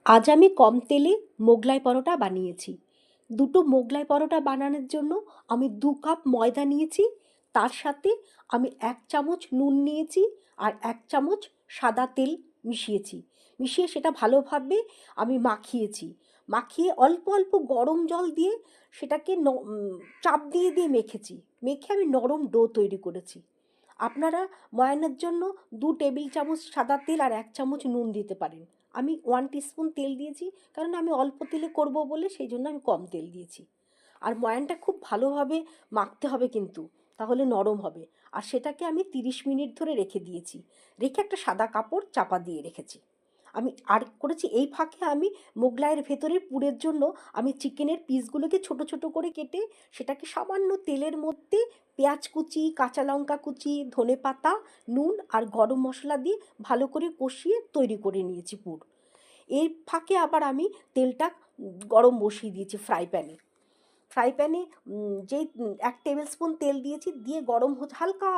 আজ আমি কম তেলে মোগলাই পরোটা বানিয়েছি। দুটো মোগলাই পরোটা বানানোর জন্য আমি ২ কাপ ময়দা নিয়েছি। তার সাথে আমি ১ চামচ নুন নিয়েছি আর ১ চামচ সাদা তেল মিশিয়েছি। মিশিয়ে সেটা ভালোভাবে আমি মাখিয়েছি। মাখিয়ে অল্প অল্প গরম জল দিয়ে সেটাকে চাপ দিয়ে দিয়ে মেখেছি। মেখে আমি নরম ডো তৈরি করেছি। আপনারা ময়ানের জন্য ২ টেবিল চামচ সাদা তেল আর ১ চামচ নুন দিতে পারেন। আমি 1 টিস্পুন তেল দিয়েছি, কারণ আমি অল্প তেলে করব বলে সেই জন্য আমি কম তেল দিয়েছি। আর ময়ানটা খুব ভালোভাবে মাখতে হবে কিন্তু, তাহলে নরম হবে। আর সেটাকে আমি ৩০ মিনিট ধরে রেখে দিয়েছি। রেখে একটা সাদা কাপড় চাপা দিয়ে রেখেছি। আমি আর করেছি এই ফাঁকে আমি মোগলাইয়ের ভেতরে পুরের জন্য আমি চিকেনের পিসগুলোকে ছোট ছোট করে কেটে সেটাকে সামান্য তেলের মধ্যে পেঁয়াজ কুচি, কাঁচা লঙ্কা কুচি, ধনেপাতা, নুন আর গরম মশলা দিয়ে ভালো করে কষিয়ে তৈরি করে নিয়েছি পুর। এর ফাঁকে আবার আমি তেলটা গরম বসিয়ে দিয়েছি ফ্রাই প্যানে। ফ্রাই প্যানে যেই ১ টেবিল স্পুন তেল দিয়েছি, দিয়ে গরম হচ্ছে হালকা,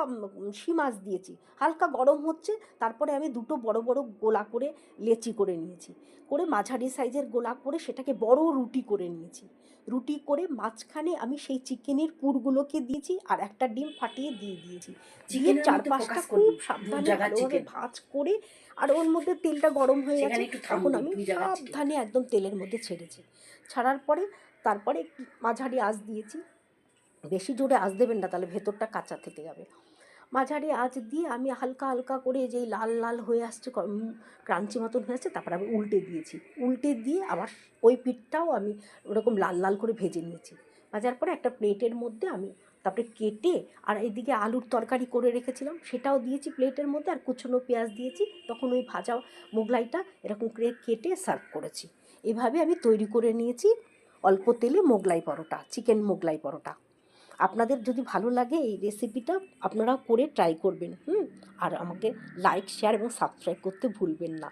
শিং মাছ দিয়েছি, হালকা গরম হচ্ছে। তারপরে আমি দুটো বড় বড় গোলা করে লেচি করে নিয়েছি, করে মাঝারি সাইজের গোলা করে সেটাকে বড় রুটি করে নিয়েছি। রুটি করে মাঝখানে আমি সেই চিকেনের পুরগুলোকে দিয়েছি আর একটা ডিম ফাটিয়ে দিয়ে দিয়েছি। দিয়ে চিকেনের মধ্যে ৪-৫টা ফোকাস খুব করবি, 2 সাবধানে জায়গার ভালোভাবে চিকেন। ভাজ করে, আর ওর মধ্যে তেলটা গরম হয়ে গেছে, সেখানে একটু তখন থামবি, আমি 2 জায়গার চিকেন। সাবধানে একদম তেলের মধ্যে ছেড়েছি। ছাড়ার পরে তারপরে মাঝারি আঁচ দিয়েছি। বেশি জোরে আঁচ দেবেন না, তাহলে ভেতরটা কাঁচা থেকে যাবে। মাঝারি আঁচ দিয়ে আমি হালকা হালকা করে যেই লাল লাল হয়ে আসছে, ক্রাঞ্চি মতন হয়ে আসছে, তারপর আমি উল্টে দিয়েছি। উল্টে দিয়ে আবার ওই পিঠটাও আমি ওরকম লাল লাল করে ভেজে নিয়েছি। ভাজার পরে একটা প্লেটের মধ্যে আমি তারপরে কেটে, আর এইদিকে আলুর তরকারি করে রেখেছিলাম সেটাও দিয়েছি প্লেটের মধ্যে, আর কুচনো পেঁয়াজ দিয়েছি। তখন ওই ভাজা মোগলাইটা এরকম করে কেটে সার্ভ করেছি। এভাবে আমি তৈরি করে নিয়েছি অল্প তেলে মোগলাই পরোটা, চিকেন মোগলাই পরোটা। আপনাদের যদি ভালো লাগে এই রেসিপিটা, আপনারাও করে ট্রাই করবেন। আর আমাকে লাইক, শেয়ার এবং সাবস্ক্রাইব করতে ভুলবেন না।